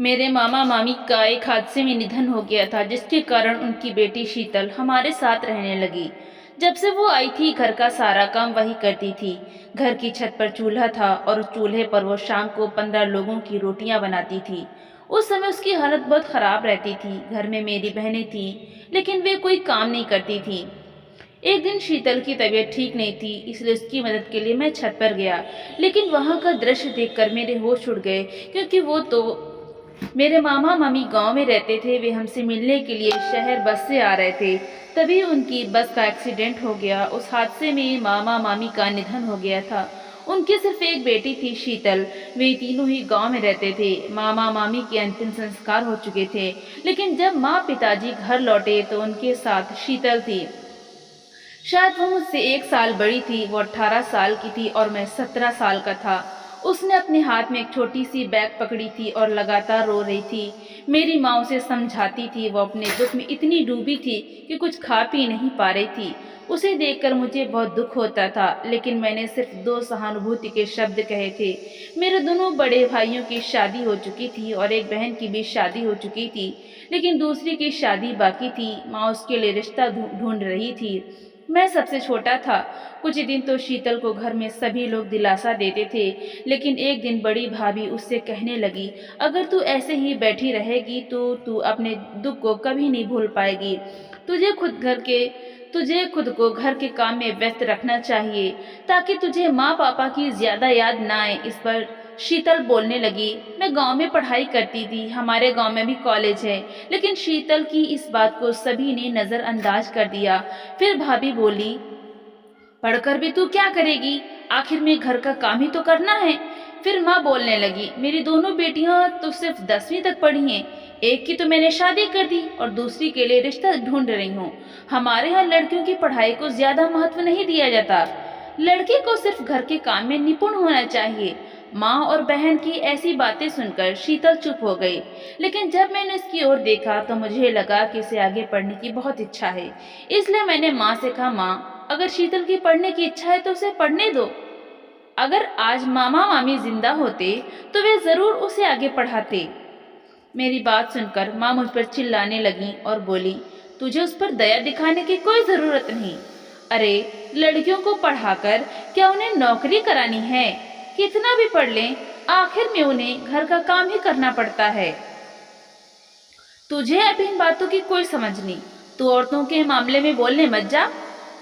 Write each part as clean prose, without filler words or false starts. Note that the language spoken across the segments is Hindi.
मेरे मामा मामी का एक हादसे में निधन हो गया था, जिसके कारण उनकी बेटी शीतल हमारे साथ रहने लगी। जब से वो आई थी, घर का सारा काम वही करती थी। घर की छत पर चूल्हा था और उस चूल्हे पर वो शाम को 15 लोगों की रोटियां बनाती थी। उस समय उसकी हालत बहुत खराब रहती थी। घर में मेरी बहनें थीं, लेकिन वे कोई काम नहीं करती थीं। एक दिन शीतल की तबीयत ठीक नहीं थी, इसलिए उसकी मदद के लिए मैं छत पर गया। लेकिन वहां का दृश्य देखकर मेरे होश उड़ गए, क्योंकि वो तो मेरे मामा मामी गांव में रहते थे। वे हमसे मिलने के लिए शहर बस से आ रहे थे। तभी उनकी बस का एक्सीडेंट हो गया। उस हादसे में मामा मामी का निधन हो गया था। उनकी सिर्फ एक बेटी थी, शीतल। वे तीनों ही गांव में रहते थे। मामा मामी के अंतिम संस्कार हो चुके थे, लेकिन जब माँ पिताजी घर लौटे तो उनके साथ शीतल थी। शायद वो मुझसे 1 साल बड़ी थी। वो 18 साल की थी और मैं 17 साल का था। उसने अपने हाथ में एक छोटी सी बैग पकड़ी थी और लगातार रो रही थी। मेरी माँ उसे समझाती थी। वो अपने दुख में इतनी डूबी थी कि कुछ खा पी नहीं पा रही थी। उसे देखकर मुझे बहुत दुख होता था, लेकिन मैंने सिर्फ 2 सहानुभूति के शब्द कहे थे। मेरे दोनों बड़े भाइयों की शादी हो चुकी थी और एक बहन की भी शादी हो चुकी थी, लेकिन दूसरी की शादी बाकी थी। माँ उसके लिए रिश्ता ढूंढ रही थी। मैं सबसे छोटा था। कुछ दिन तो शीतल को घर में सभी लोग दिलासा देते थे, लेकिन एक दिन बड़ी भाभी उससे कहने लगी, अगर तू ऐसे ही बैठी रहेगी तो तू अपने दुख को कभी नहीं भूल पाएगी। तुझे खुद घर के तुझे खुद को घर के काम में व्यस्त रखना चाहिए, ताकि तुझे माँ पापा की ज्यादा याद ना आए। इस पर शीतल बोलने लगी, मैं गांव में पढ़ाई करती थी। हमारे गांव में भी कॉलेज है। लेकिन शीतल की इस बात को सभी ने नजरअंदाज कर दिया। फिर भाभी बोली, पढ़कर भी तू क्या करेगी? आखिर में घर का काम ही तो करना है। फिर माँ बोलने लगी, मेरी दोनों बेटियां तो सिर्फ 10वीं तक पढ़ी हैं। एक की तो मैंने शादी कर दी और दूसरी के लिए रिश्ता ढूंढ रही हूँ। हमारे यहाँ लड़कियों की पढ़ाई को ज्यादा महत्व नहीं दिया जाता। लड़के को सिर्फ घर के काम में निपुण होना चाहिए। माँ और बहन की ऐसी बातें सुनकर शीतल चुप हो गई। लेकिन जब मैंने इसकी ओर देखा तो मुझे लगा कि इसे आगे पढ़ने की बहुत इच्छा है। इसलिए मैंने माँ से कहा, माँ, अगर शीतल की पढ़ने की इच्छा है तो उसे पढ़ने दो। अगर आज मामा मामी जिंदा होते तो वे जरूर उसे आगे पढ़ाते। मेरी बात सुनकर माँ मुझ पर चिल्लाने लगी और बोली, तुझे उस पर दया दिखाने की कोई जरूरत नहीं। अरे, लड़कियों को पढ़ाकर क्या उन्हें नौकरी करानी है? कितना भी पढ़ लें, आखिर में उन्हें घर का काम ही करना पड़ता है। तुझे अब इन बातों की कोई समझ नहीं। तू औरतों के मामले में बोलने मत जा।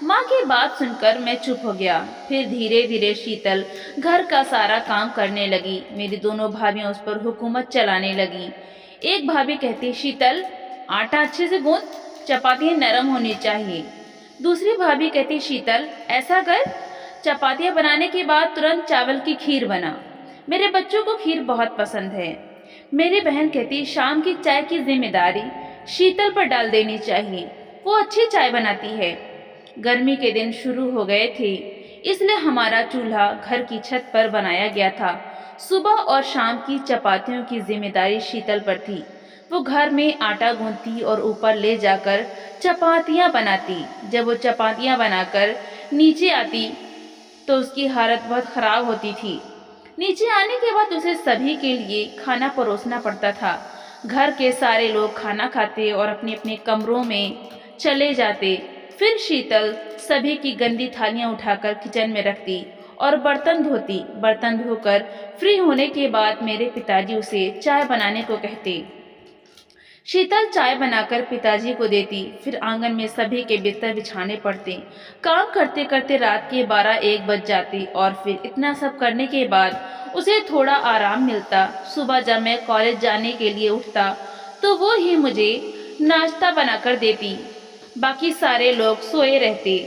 माँ की बात सुनकर मैं चुप हो गया। फिर धीरे धीरे शीतल घर का सारा काम करने लगी। मेरी दोनों भाभियां उस पर हुकूमत चलाने लगी। एक भाभी कहती, शीतल, आटा अच्छे से गूंथ, चपातियां नरम होनी चाहिए। दूसरी भाभी कहती, शीतल, ऐसा कर, चपातियां बनाने के बाद तुरंत चावल की खीर बना। मेरे बच्चों को खीर बहुत पसंद है। मेरी बहन कहती, शाम की चाय की जिम्मेदारी शीतल पर डाल देनी चाहिए। वो अच्छी चाय बनाती है। गर्मी के दिन शुरू हो गए थे, इसलिए हमारा चूल्हा घर की छत पर बनाया गया था। सुबह और शाम की चपातियों की जिम्मेदारी शीतल पर थी। वो घर में आटा गूंथती और ऊपर ले जाकर चपातियां बनाती। जब वो चपातियां बनाकर नीचे आती तो उसकी हालत बहुत खराब होती थी। नीचे आने के बाद उसे सभी के लिए खाना परोसना पड़ता था। घर के सारे लोग खाना खाते और अपने अपने कमरों में चले जाते। फिर शीतल सभी की गंदी थालियां उठाकर किचन में रखती और बर्तन धोती। बर्तन धोकर फ्री होने के बाद मेरे पिताजी उसे चाय बनाने को कहते। शीतल चाय बनाकर पिताजी को देती। फिर आंगन में सभी के बिस्तर बिछाने पड़ते। काम करते करते रात के 12-1 बज जाते और फिर इतना सब करने के बाद उसे थोड़ा आराम मिलता। सुबह जब मैं कॉलेज जाने के लिए उठता तो वो ही मुझे नाश्ता बनाकर देती। बाकी सारे लोग सोए रहते।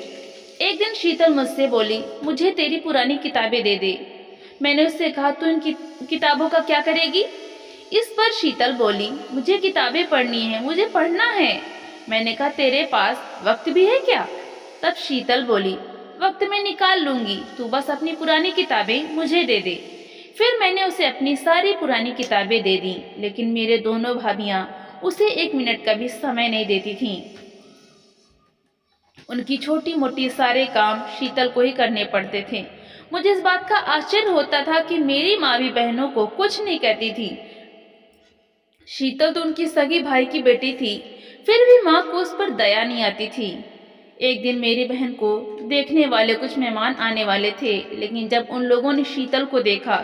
एक दिन शीतल मुझसे बोली, मुझे तेरी पुरानी किताबें दे दे। मैंने उससे कहा, तू इन किताबों का क्या करेगी? इस पर शीतल बोली, मुझे किताबें पढ़नी है, मुझे पढ़ना है। मैंने कहा, तेरे पास वक्त भी है क्या? तब शीतल बोली, वक्त मैं निकाल लूंगी, तू बस अपनी पुरानी किताबें मुझे दे दे। फिर मैंने उसे अपनी सारी पुरानी किताबें दे दी, लेकिन मेरे दोनों भाभियां उसे 1 मिनट का भी समय नहीं देती थीं। उनकी छोटी मोटी सारे काम शीतल को ही करने पड़ते थे। मुझे इस बात का आश्चर्य होता था कि मेरी माँ भी बहनों को कुछ नहीं कहती थी। शीतल तो उनकी सगी भाई की बेटी थी, फिर भी माँ को उस पर दया नहीं आती थी। एक दिन मेरी बहन को देखने वाले कुछ मेहमान आने वाले थे, लेकिन जब उन लोगों ने शीतल को देखा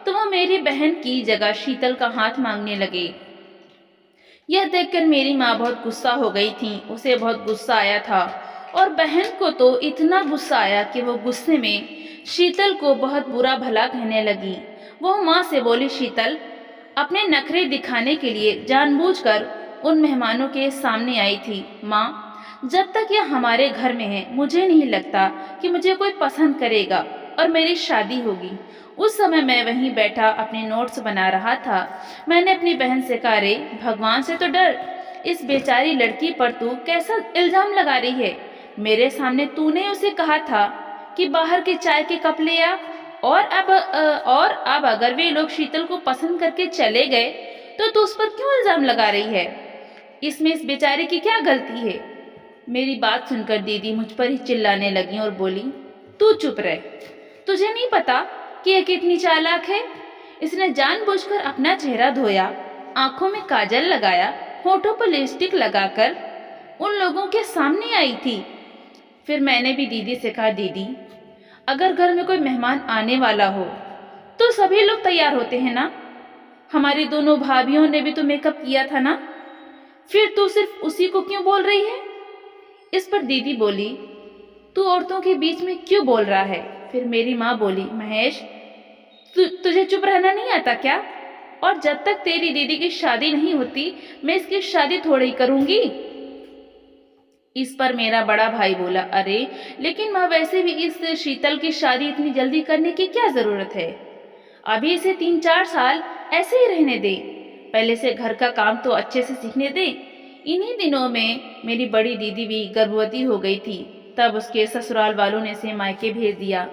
तो वह मेरी बहन की जगह शीतल का हाथ मांगने लगे। यह देखकर मेरी माँ बहुत गुस्सा हो गई थी, उसे बहुत गुस्सा आया था और बहन को तो इतना गुस्सा आया कि वो गुस्से में शीतल को बहुत बुरा भला कहने लगी। वो माँ से बोली, शीतल अपने नखरे दिखाने के लिए जानबूझकर उन मेहमानों के सामने आई थी। माँ, जब तक यह हमारे घर में है मुझे नहीं लगता कि मुझे कोई पसंद करेगा और मेरी शादी होगी। उस समय मैं वहीं बैठा अपने नोट्स बना रहा था। मैंने अपनी बहन से कहा, रे भगवान से तो डर, इस बेचारी लड़की पर तू कैसा इल्जाम लगा रही है। मेरे सामने तूने उसे कहा था कि बाहर के चाय के कप ले आ, और अब अगर वे लोग शीतल को पसंद करके चले गए तो तू उस पर क्यों इल्जाम लगा रही है। इसमें इस बेचारे की क्या गलती है। मेरी बात सुनकर दीदी मुझ पर ही चिल्लाने लगी और बोली, तू चुप रह, तुझे नहीं पता कि यह कितनी चालाक है। इसने जानबूझकर अपना चेहरा धोया, आंखों में काजल लगाया, होठों पर लिपस्टिक लगाकर उन लोगों के सामने आई थी। फिर मैंने भी दीदी से कहा, दीदी अगर घर में कोई मेहमान आने वाला हो तो सभी लोग तैयार होते हैं ना। हमारी दोनों भाभियों ने भी तो मेकअप किया था ना, फिर तू सिर्फ उसी को क्यों बोल रही है। इस पर दीदी बोली, तू औरतों के बीच में क्यों बोल रहा है। फिर मेरी माँ बोली, महेश तुझे चुप रहना नहीं आता क्या। और जब तक तेरी दीदी की शादी नहीं होती मैं इसकी शादी थोड़ी ही करूंगी। इस पर मेरा बड़ा भाई बोला, अरे लेकिन माँ वैसे भी इस शीतल की शादी इतनी जल्दी करने की क्या जरूरत है। अभी इसे 3-4 साल ऐसे ही रहने दे, पहले से घर का काम तो अच्छे से सीखने दे। इन्हीं दिनों में मेरी बड़ी दीदी भी गर्भवती हो गई थी, तब उसके ससुराल वालों ने इसे मायके भेज दिया।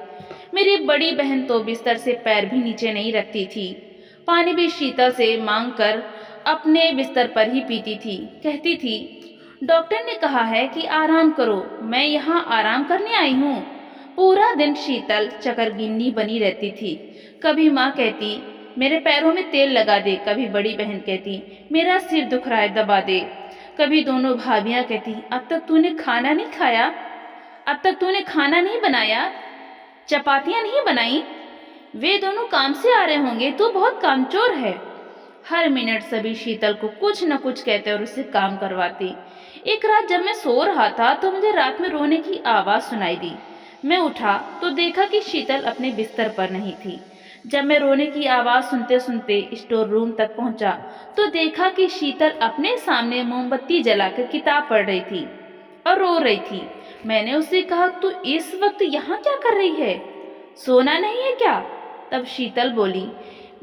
मेरी बड़ी बहन तो बिस्तर से पैर भी नीचे नहीं रखती थी, पानी भी शीतल से मांग कर अपने बिस्तर पर ही पीती थी। कहती थी, डॉक्टर ने कहा है कि आराम करो, मैं यहाँ आराम करने आई हूँ। पूरा दिन शीतल चकरगिन्नी बनी रहती थी। कभी माँ कहती, मेरे पैरों में तेल लगा दे। कभी बड़ी बहन कहती, मेरा सिर दुख रहा है, दबा दे। कभी दोनों भाभियाँ कहती, अब तक तूने खाना नहीं खाया, अब तक तूने खाना नहीं बनाया, चपातियाँ नहीं बनाई। वे दोनों काम से आ रहे होंगे, तू बहुत कामचोर है। हर मिनट सभी शीतल को कुछ न कुछ कहते और उससे काम करवाती। एक रात जब मैं सो रहा था तो मुझे रात में रोने की आवाज़ सुनाई दी। मैं उठा तो देखा कि शीतल अपने बिस्तर पर नहीं थी। जब मैं रोने की आवाज़ सुनते सुनते स्टोर रूम तक पहुंचा तो देखा कि शीतल अपने सामने मोमबत्ती जलाकर किताब पढ़ रही थी और रो रही थी। मैंने उससे कहा, तू इस वक्त यहाँ क्या कर रही है, सोना नहीं है क्या। तब शीतल बोली,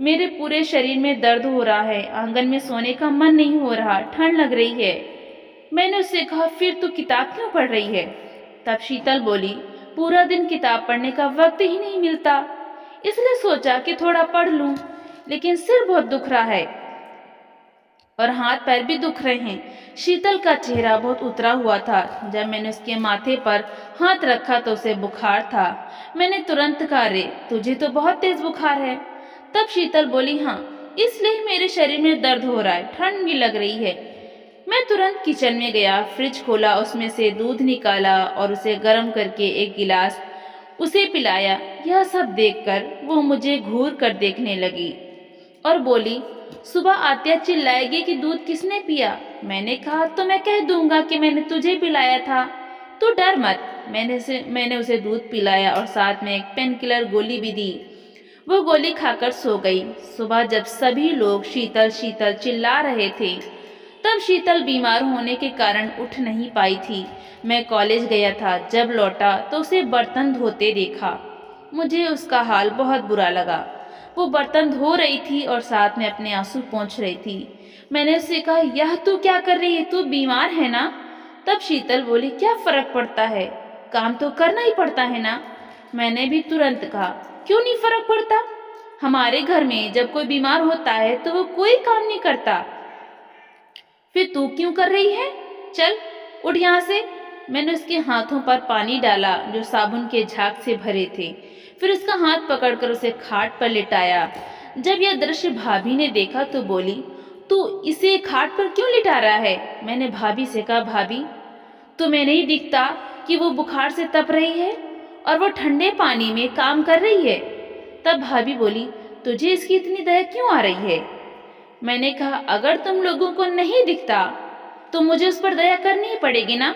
मेरे पूरे शरीर में दर्द हो रहा है, आंगन में सोने का मन नहीं हो रहा, ठंड लग रही है। मैंने उससे कहा, फिर तू किताब क्यों पढ़ रही है। तब शीतल बोली, पूरा दिन किताब पढ़ने का वक्त ही नहीं मिलता, इसलिए सोचा कि थोड़ा पढ़ लूं, लेकिन सिर बहुत दुख रहा है और हाथ पैर भी दुख रहे हैं। शीतल का चेहरा बहुत उतरा हुआ था। जब मैंने उसके माथे पर हाथ रखा तो उसे बुखार था। मैंने तुरंत कहा, रे तुझे तो बहुत तेज बुखार है। तब शीतल बोली, हाँ इसलिए मेरे शरीर में दर्द हो रहा है, ठंड भी लग रही है। मैं तुरंत किचन में गया, फ्रिज खोला, उसमें से दूध निकाला और उसे गर्म करके एक गिलास उसे पिलाया। यह सब देखकर वो मुझे घूर कर देखने लगी और बोली, सुबह आत्या चिल्लाएगी कि दूध किसने पिया। मैंने कहा, तो मैं कह दूंगा कि मैंने तुझे पिलाया था, तू डर मत। मैंने उसे दूध पिलाया और साथ में एक पेन किलर गोली भी दी। वो गोली खाकर सो गई। सुबह जब सभी लोग शीतल शीतल चिल्ला रहे थे तब शीतल बीमार होने के कारण उठ नहीं पाई थी। मैं कॉलेज गया था, जब लौटा तो उसे बर्तन धोते देखा। मुझे उसका हाल बहुत बुरा लगा। वो बर्तन धो रही थी और साथ में अपने आंसू पोंछ रही थी। मैंने उससे कहा, यह तू क्या कर रही है, तू बीमार है ना। तब शीतल बोली, क्या फर्क पड़ता है, काम तो करना ही पड़ता है ना। मैंने भी तुरंत कहा, क्यों नहीं फर्क पड़ता, हमारे घर में जब कोई बीमार होता है तो वो कोई काम नहीं करता, फिर तू क्यों कर रही है, चल उठ यहाँ से। मैंने उसके हाथों पर पानी डाला जो साबुन के झाग से भरे थे, फिर उसका हाथ पकड़कर उसे खाट पर लिटाया। जब यह दृश्य भाभी ने देखा तो बोली, तू इसे खाट पर क्यों लिटा रहा है? मैंने भाभी से कहा, भाभी तुम्हें नहीं दिखता कि वो बुखार से तप रही है और वो ठंडे पानी में काम कर रही है? तब भाभी बोली, तुझे इसकी इतनी दया क्यों आ रही है? मैंने कहा, अगर तुम लोगों को नहीं दिखता तो मुझे उस पर दया करनी ही पड़ेगी ना।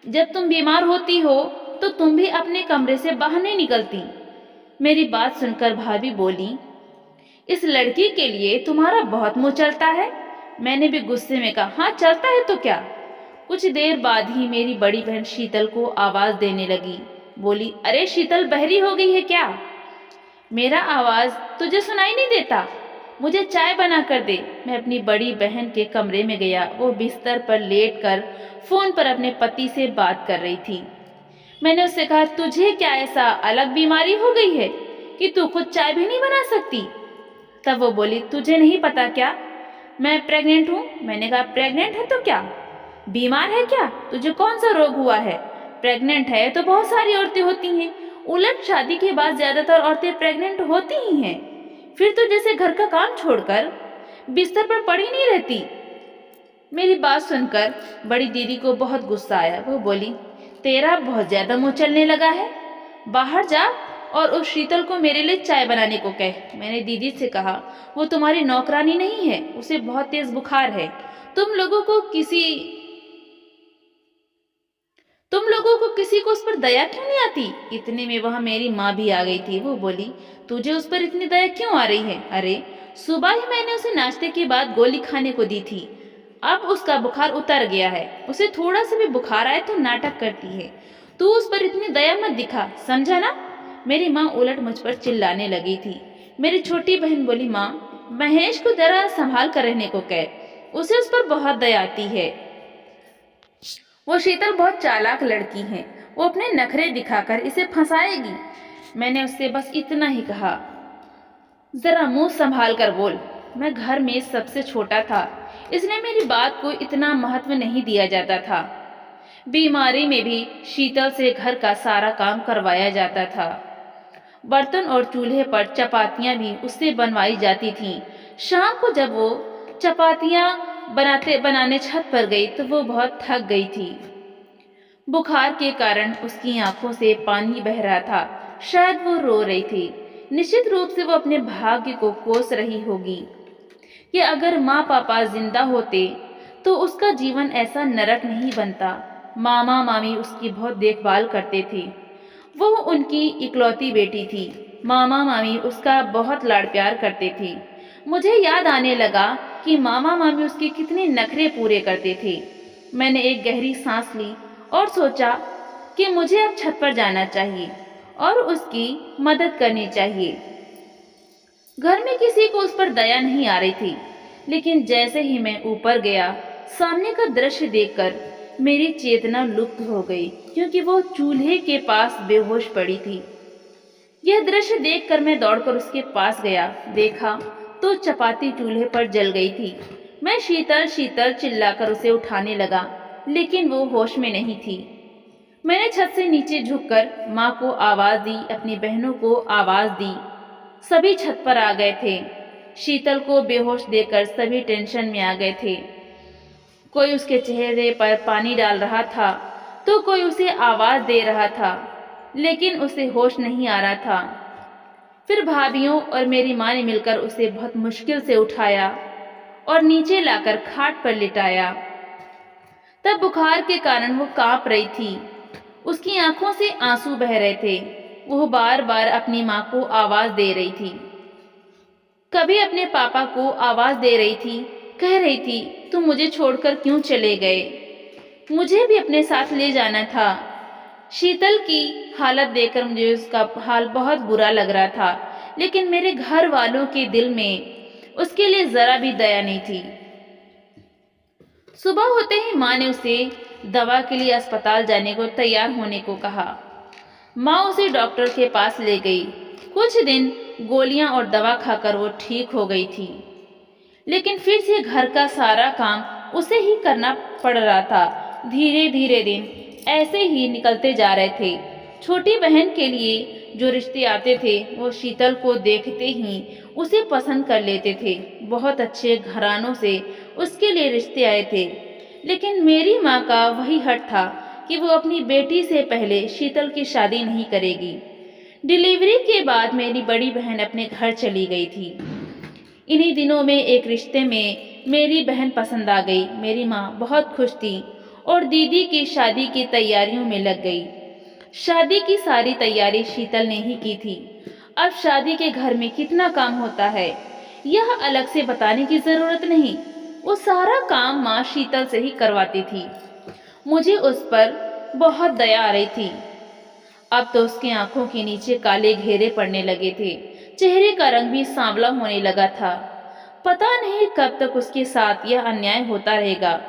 जब तुम बीमार होती हो तो तुम भी अपने कमरे से बाहर नहीं निकलती। मेरी बात सुनकर भाभी बोली, इस लड़की के लिए तुम्हारा बहुत मुंह चलता है। मैंने भी गुस्से में कहा, हाँ चलता है तो क्या। कुछ देर बाद ही मेरी बड़ी बहन शीतल को आवाज देने लगी। बोली, अरे शीतल, बहरी हो गई है क्या? मेरा आवाज तुझे सुनाई नहीं देता? मुझे चाय बना कर दे। मैं अपनी बड़ी बहन के कमरे में गया। वो बिस्तर पर लेटकर फोन पर अपने पति से बात कर रही थी। मैंने उससे कहा, तुझे क्या ऐसा अलग बीमारी हो गई है कि तू खुद चाय भी नहीं बना सकती? तब वो बोली, तुझे नहीं पता क्या, मैं प्रेग्नेंट हूँ। मैंने कहा, प्रेग्नेंट है तो क्या, बीमार है क्या, तुझे कौन सा रोग हुआ है? प्रेग्नेंट है तो बहुत सारी औरतें होती हैं, उलट शादी के बाद ज्यादातर औरतें प्रेग्नेंट होती ही हैं। फिर तो जैसे घर का काम छोड़कर बिस्तर पर पड़ी नहीं रहती। मेरी बात सुनकर बड़ी दीदी को बहुत गुस्सा आया। वो बोली, तेरा बहुत ज्यादा मुंह चलने लगा है, बाहर जा और उस शीतल को मेरे लिए चाय बनाने को कह। मैंने दीदी से कहा, वो तुम्हारी नौकरानी नहीं है, उसे बहुत तेज बुखार है। तुम लोगों को किसी को उस पर दया क्यों नहीं आती? इतने में वहां मेरी माँ भी आ गई थी। वो बोली, तुझे उस पर इतनी दया क्यों आ रही है? अरे सुबह ही मैंने उसे नाश्ते के बाद गोली खाने को दी थी, अब उसका बुखार उतर गया है। उसे थोड़ा सा भी बुखार आए तो नाटक करती है। तू उस पर इतनी दया मत दिखा, समझा ना? मेरी माँ उलट मुझ पर चिल्लाने लगी थी। मेरी छोटी बहन बोली, माँ महेश को जरा संभाल कर रहने को कह, उसे उस पर बहुत दया आती है। वो शीतल बहुत चालाक लड़की है, वो अपने नखरे दिखाकर इसे फंसाएगी। मैंने उससे बस इतना ही कहा, जरा मुंह संभाल कर बोल। मैं घर में सबसे छोटा था, इसलिए मेरी बात को इतना महत्व नहीं दिया जाता था। बीमारी में भी शीतल से घर का सारा काम करवाया जाता था। बर्तन और चूल्हे पर चपातियां भी उससे बनवाई जाती थीं। शाम को जब वो चपातियां बनाने छत पर गई तो वो बहुत थक गई थी। बुखार के कारण उसकी आंखों से पानी बह रहा था, शायद वो रो रही थी। निश्चित रूप से वो अपने भाग्य को कोस रही होगी कि अगर माँ पापा जिंदा होते तो उसका जीवन ऐसा नरक नहीं बनता। मामा मामी उसकी बहुत देखभाल करते थे, वो उनकी इकलौती बेटी थी। मामा मामी उसका बहुत लाड़ प्यार करते थे। मुझे याद आने लगा कि मामा मामी उसके कितने नखरे पूरे करते थे। मैंने एक गहरी सांस ली और सोचा कि मुझे अब छत पर जाना चाहिए और उसकी मदद करनी चाहिए। घर में किसी को उस पर दया नहीं आ रही थी, लेकिन जैसे ही मैं ऊपर गया, सामने का दृश्य देखकर मेरी चेतना लुप्त हो गई, क्योंकि वो चूल्हे के पास बेहोश पड़ी थी। यह दृश्य देखकर मैं दौड़कर उसके पास गया, देखा तो चपाती चूल्हे पर जल गई थी। मैं शीतल शीतल चिल्लाकर उसे उठाने लगा, लेकिन वो होश में नहीं थी। मैंने छत से नीचे झुककर माँ को आवाज दी, अपनी बहनों को आवाज दी। सभी छत पर आ गए थे। शीतल को बेहोश देखकर सभी टेंशन में आ गए थे। कोई उसके चेहरे पर पानी डाल रहा था तो कोई उसे आवाज दे रहा था, लेकिन उसे होश नहीं आ रहा था। फिर भाभियों और मेरी माँ ने मिलकर उसे बहुत मुश्किल से उठाया और नीचे लाकर खाट पर लिटाया। तब बुखार के कारण वो कांप रही थी, उसकी आंखों से आंसू बह रहे थे। वो बार बार अपनी माँ को आवाज दे रही थी, कभी अपने पापा को आवाज दे रही थी, कह रही थी, तुम मुझे छोड़कर क्यों चले गए, मुझे भी अपने साथ ले जाना था। शीतल की हालत देखकर मुझे उसका हाल बहुत बुरा लग रहा था, लेकिन मेरे घर वालों के दिल में उसके लिए जरा भी दया नहीं थी। सुबह होते ही माँ ने उसे दवा के लिए अस्पताल जाने को तैयार होने को कहा। माँ उसे डॉक्टर के पास ले गई। कुछ दिन गोलियां और दवा खाकर वो ठीक हो गई थी, लेकिन फिर से घर का सारा काम उसे ही करना पड़ रहा था। धीरे धीरे दिन ऐसे ही निकलते जा रहे थे। छोटी बहन के लिए जो रिश्ते आते थे वो शीतल को देखते ही उसे पसंद कर लेते थे। बहुत अच्छे घरानों से उसके लिए रिश्ते आए थे, लेकिन मेरी माँ का वही हट था कि वो अपनी बेटी से पहले शीतल की शादी नहीं करेगी। डिलीवरी के बाद मेरी बड़ी बहन अपने घर चली गई थी। इन्हीं दिनों में एक रिश्ते में मेरी बहन पसंद आ गई। मेरी माँ बहुत खुश थी और दीदी की शादी की तैयारियों में लग गई। शादी की सारी तैयारी शीतल ने ही की थी। अब शादी के घर में कितना काम होता है, यह अलग से बताने की जरूरत नहीं। वो सारा काम माँ शीतल से ही करवाती थी। मुझे उस पर बहुत दया आ रही थी। अब तो उसकी आंखों के नीचे काले घेरे पड़ने लगे थे। चेहरे का रंग भी सांवला होने लगा था। पता नहीं कब तक उसके साथ यह अन्याय होता रहेगा।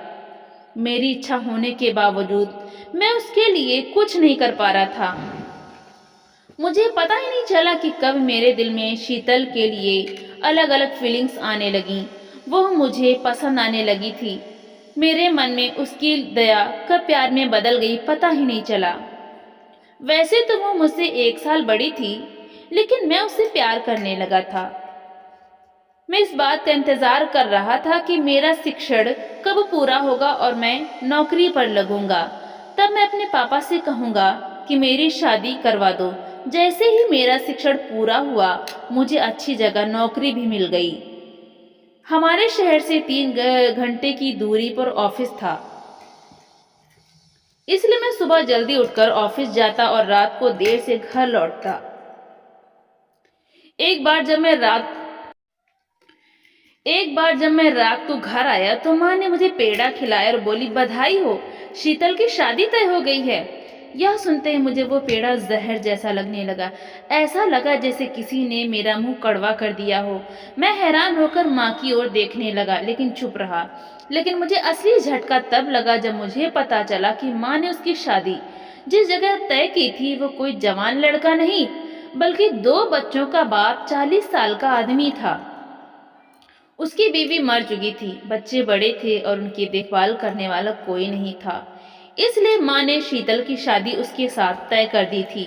मेरी इच्छा होने के बावजूद मैं उसके लिए कुछ नहीं कर पा रहा था। मुझे पता ही नहीं चला कि कब मेरे दिल में शीतल के लिए अलग अलग फीलिंग्स आने लगीं। वह मुझे पसंद आने लगी थी। मेरे मन में उसकी दया कब प्यार में बदल गई पता ही नहीं चला। वैसे तो वो मुझसे 1 साल बड़ी थी, लेकिन मैं उससे प्यार करने लगा था। मैं इस बात का इंतजार कर रहा था कि मेरा शिक्षण कब पूरा होगा और मैं नौकरी पर लगूंगा। तब मैं अपने पापा से कहूंगा कि मेरी शादी करवा दो। जैसे ही मेरा शिक्षण पूरा हुआ, मुझे अच्छी जगह नौकरी भी मिल गई। हमारे शहर से 3 घंटे की दूरी पर ऑफिस था, इसलिए मैं सुबह जल्दी उठकर ऑफिस जाता और रात को देर से घर लौटता। एक बार जब मैं रात को घर आया तो माँ ने मुझे पेड़ा खिलाया और बोली, बधाई हो, शीतल की शादी तय हो गई है। यह सुनते ही मुझे वो पेड़ा जहर जैसा लगने लगा। ऐसा लगा जैसे किसी ने मेरा मुंह कड़वा कर दिया हो। मैं हैरान होकर माँ की ओर देखने लगा, लेकिन चुप रहा। लेकिन मुझे असली झटका तब लगा जब मुझे पता चला कि माँ ने उसकी शादी जिस जगह तय की थी वो कोई जवान लड़का नहीं, बल्कि 2 बच्चों का बाप 40 साल का आदमी था। उसकी बीवी मर चुकी थी, बच्चे बड़े थे और उनकी देखभाल करने वाला कोई नहीं था। इसलिए माँ ने शीतल की शादी उसके साथ तय कर दी थी।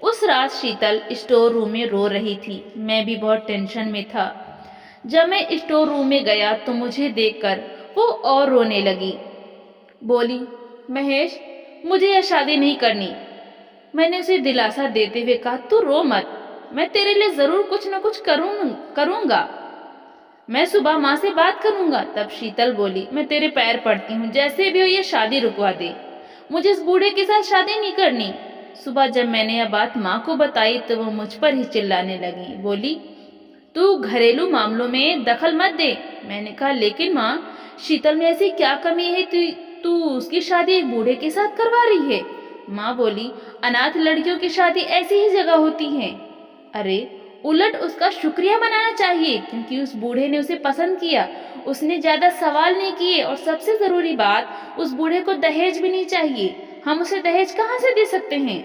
उस रात शीतल स्टोर रूम में रो रही थी। मैं भी बहुत टेंशन में था। जब मैं स्टोर रूम में गया तो मुझे देखकर वो और रोने लगी। बोली, महेश, मुझे यह शादी नहीं करनी। मैंने उसे दिलासा देते हुए कहा, तू रो मत, मैं तेरे लिए जरूर कुछ न कुछ करूंगा। मैं सुबह माँ से बात करूंगा। तब शीतल बोली, मैं तेरे पैर पड़ती हूँ, जैसे भी हो ये शादी रुकवा दे। मुझे इस बूढ़े के साथ शादी नहीं करनी। सुबह जब मैंने यह बात माँ को बताई तो वो मुझ पर ही चिल्लाने लगी। बोली, तू घरेलू मामलों में दखल मत दे। मैंने कहा, लेकिन माँ, शीतल में ऐसी क्या कमी है तू उसकी शादी एक बूढ़े के साथ करवा रही है? माँ बोली, अनाथ लड़कियों की शादी ऐसी ही जगह होती है। अरे, उलट उसका शुक्रिया मनाना चाहिए, क्योंकि उस बूढ़े ने उसे पसंद किया। उसने ज्यादा सवाल नहीं किए और सबसे जरूरी बात, उस बूढ़े को दहेज भी नहीं चाहिए। हम उसे दहेज कहाँ से दे सकते हैं?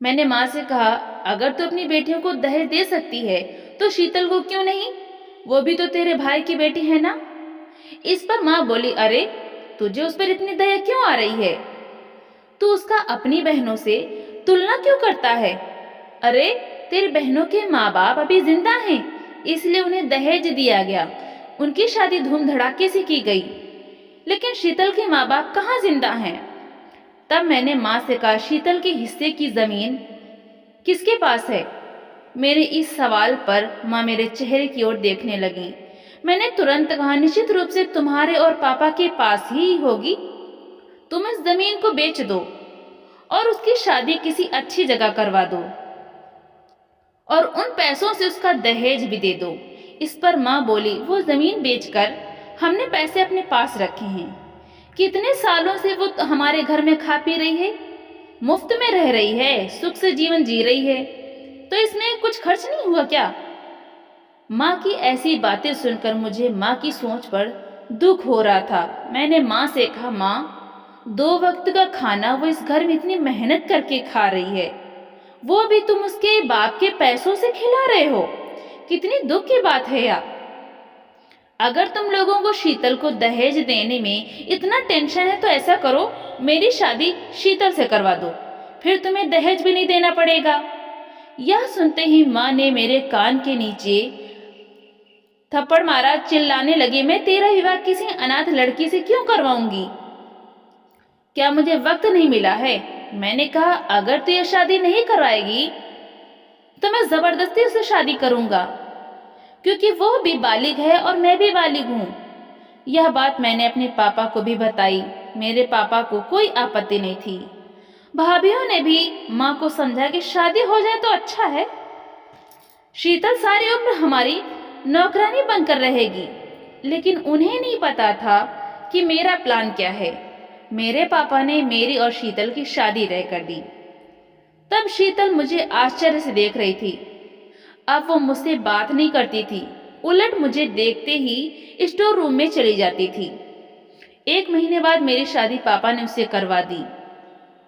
मैंने माँ से कहा, अगर तू अपनी बेटियों को दहेज दे सकती है तो शीतल को क्यों नहीं? वो भी तो तेरे भाई की बेटी है ना। इस पर माँ बोली, अरे, तुझे उस पर इतनी दया क्यों आ रही है? तू उसका अपनी बहनों से तुलना क्यों करता है? अरे, तेरी बहनों के माँ बाप अभी जिंदा हैं, इसलिए उन्हें दहेज दिया गया। उनकी शादी धूम धड़ाके से की गई, लेकिन शीतल के माँ बाप कहाँ जिंदा हैं? तब मैंने माँ से कहा, शीतल के हिस्से की जमीन किसके पास है? मेरे इस सवाल पर माँ मेरे चेहरे की ओर देखने लगी। मैंने तुरंत कहा, निश्चित रूप से तुम्हारे और पापा के पास ही होगी। तुम इस जमीन को बेच दो और उसकी शादी किसी अच्छी जगह करवा दो और उन पैसों से उसका दहेज भी दे दो। इस पर माँ बोली, वो जमीन बेचकर हमने पैसे अपने पास रखे हैं। कितने सालों से वो हमारे घर में खा पी रही है, मुफ्त में रह रही है, सुख से जीवन जी रही है, तो इसमें कुछ खर्च नहीं हुआ क्या? माँ की ऐसी बातें सुनकर मुझे माँ की सोच पर दुख हो रहा था। मैंने माँ से कहा, माँ, 2 वक्त का खाना वो इस घर में इतनी मेहनत करके खा रही है, वो भी तुम उसके बाप के पैसों से खिला रहे हो। कितनी दुख की बात है यार। अगर तुम लोगों को शीतल को दहेज देने में इतना टेंशन है तो ऐसा करो, मेरी शादी शीतल से करवा दो, फिर तुम्हें दहेज भी नहीं देना पड़ेगा। यह सुनते ही माँ ने मेरे कान के नीचे थप्पड़ मारा, चिल्लाने लगी, मैं तेरा विवाह किसी अनाथ लड़की से क्यों करवाऊंगी? क्या मुझे वक्त नहीं मिला है? मैंने कहा, अगर तू यह शादी नहीं करवाएगी तो मैं जबरदस्ती उससे शादी करूंगा, क्योंकि वो भी बालिग है और मैं भी बालिग हूँ। यह बात मैंने अपने पापा को भी बताई। मेरे पापा को कोई आपत्ति नहीं थी। भाभीियों ने भी माँ को समझा कि शादी हो जाए तो अच्छा है। शीतल सारी उम्र हमारी नौकरानी बनकर रहेगी, लेकिन उन्हें नहीं पता था कि मेरा प्लान क्या है। मेरे पापा ने मेरी और शीतल की शादी तय कर दी। तब शीतल मुझे आश्चर्य से देख रही थी। अब वो मुझसे बात नहीं करती थी, उलट मुझे देखते ही स्टोर रूम में चली जाती थी। 1 महीने बाद मेरी शादी पापा ने उससे करवा दी।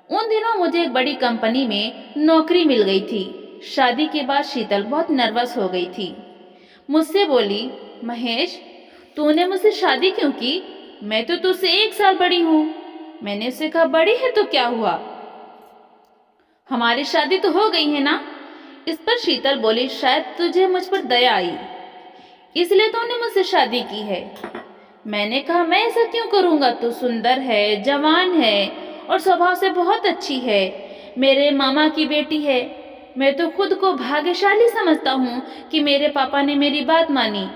उन दिनों मुझे एक बड़ी कंपनी में नौकरी मिल गई थी। शादी के बाद शीतल बहुत नर्वस हो गई थी। मुझसे बोली, महेश, तूने मुझसे शादी क्यों की? मैं तो तुझसे 1 साल बड़ी हूँ। मैंने उससे कहा, बड़ी है तो क्या हुआ, हमारी शादी तो हो गई है ना। इस पर शीतल बोली, शायद तुझे मुझ पर दया आई, इसलिए तूने मुझसे शादी की है। मैंने कहा, मैं ऐसा क्यों करूंगा, तू सुंदर है, जवान है और स्वभाव से बहुत अच्छी है, मेरे मामा की बेटी है। मैं तो खुद को भाग्यशाली समझता हूँ कि मेरे पापा ने मेरी बात मानी।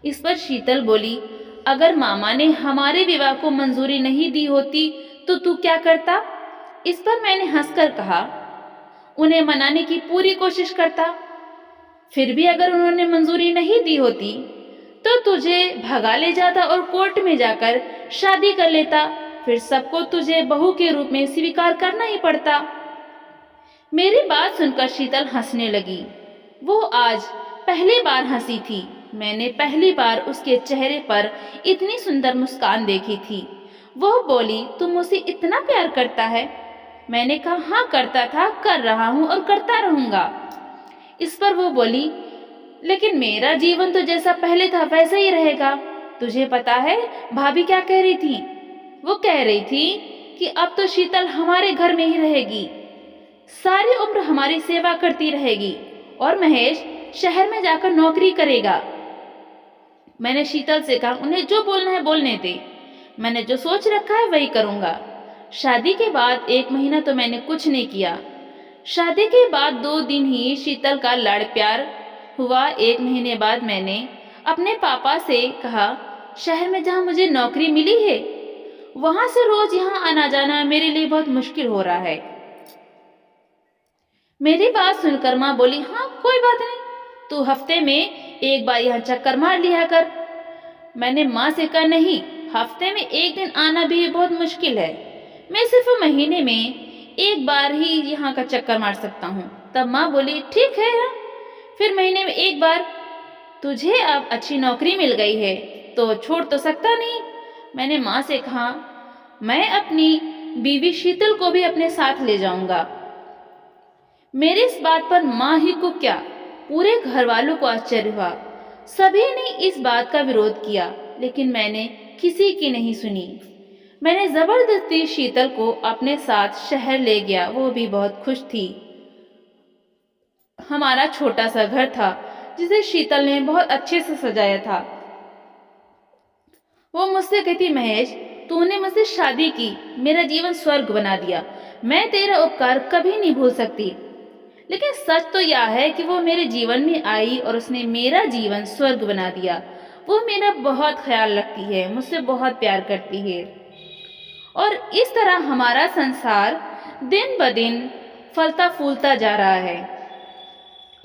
इस पर शीतल बोली, अगर मामा ने हमारे विवाह को मंजूरी नहीं दी होती तो तू क्या करता? इस पर मैंने हंसकर कहा, उन्हें मनाने की पूरी कोशिश करता। फिर भी अगर उन्होंने मंजूरी नहीं दी होती तो तुझे भगा ले जाता और कोर्ट में जाकर शादी कर लेता। फिर सबको तुझे बहू के रूप में स्वीकार करना ही पड़ता। मेरी बात सुनकर शीतल हंसने लगी। वो आज पहली बार हंसी थी। मैंने पहली बार उसके चेहरे पर इतनी सुंदर मुस्कान देखी थी। वो बोली, तुम मुझसे इतना प्यार करता है? मैंने कहा, हाँ करता था, कर रहा हूँ और करता रहूंगा। इस पर वो बोली, लेकिन मेरा जीवन तो जैसा पहले था वैसा ही रहेगा। तुझे पता है भाभी क्या कह रही थी? वो कह रही थी कि अब तो शीतल हमारे घर में ही रहेगी, सारी उम्र हमारी सेवा करती रहेगी और महेश शहर में जाकर नौकरी करेगा। मैंने शीतल से कहा, उन्हें जो बोलना है बोलने दे, मैंने जो सोच रखा है वही करूंगा। शादी के बाद 1 महीना तो मैंने कुछ नहीं किया। शादी के बाद 2 दिन ही शीतल का लाड़ प्यार हुआ। 1 महीने बाद मैंने अपने पापा से कहा, शहर में जहाँ मुझे नौकरी मिली है वहां से रोज यहाँ आना जाना मेरे लिए बहुत मुश्किल हो रहा है। मेरी बात सुनकर माँ बोली, हाँ कोई बात नहीं, तू हफ्ते में 1 बार यहाँ चक्कर मार लिया कर। मैंने माँ से कहा, नहीं, हफ्ते में 1 दिन आना भी बहुत मुश्किल है, मैं सिर्फ महीने में 1 बार ही यहाँ का चक्कर मार सकता हूँ। तब माँ बोली, ठीक है, फिर महीने में 1 बार। तुझे अब अच्छी नौकरी मिल गई है तो छोड़ तो सकता नहीं। मैंने माँ से कहा, मैं अपनी बीवी शीतल को भी अपने साथ ले जाऊंगा। मेरी इस बात पर माँ ही को क्या, पूरे घर वालों को आश्चर्य हुआ। सभी ने इस बात का विरोध किया, लेकिन मैंने किसी की नहीं सुनी। मैंने जबरदस्ती शीतल को अपने साथ शहर ले गया। वो भी बहुत खुश थी। हमारा छोटा सा घर था जिसे शीतल ने बहुत अच्छे से सजाया था। वो मुझसे कहती, महेश, तूने मुझसे शादी की, मेरा जीवन स्वर्ग बना दिया, मैं तेरा उपकार कभी नहीं भूल सकती। लेकिन सच तो यह है कि वो मेरे जीवन में आई और उसने मेरा जीवन स्वर्ग बना दिया। वो मेरा बहुत ख्याल रखती है, मुझसे बहुत प्यार करती है और इस तरह हमारा संसार दिन ब दिन फलता फूलता जा रहा है।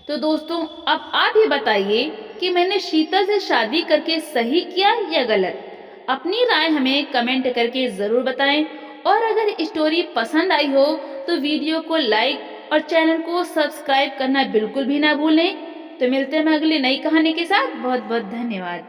तो दोस्तों, अब आप ही बताइए कि मैंने शीतल से शादी करके सही किया या गलत? अपनी राय हमें कमेंट करके ज़रूर बताएं और अगर स्टोरी पसंद आई हो तो वीडियो को लाइक और चैनल को सब्सक्राइब करना बिल्कुल भी ना भूलें। तो मिलते हैं अगली नई कहानी के साथ। बहुत बहुत धन्यवाद।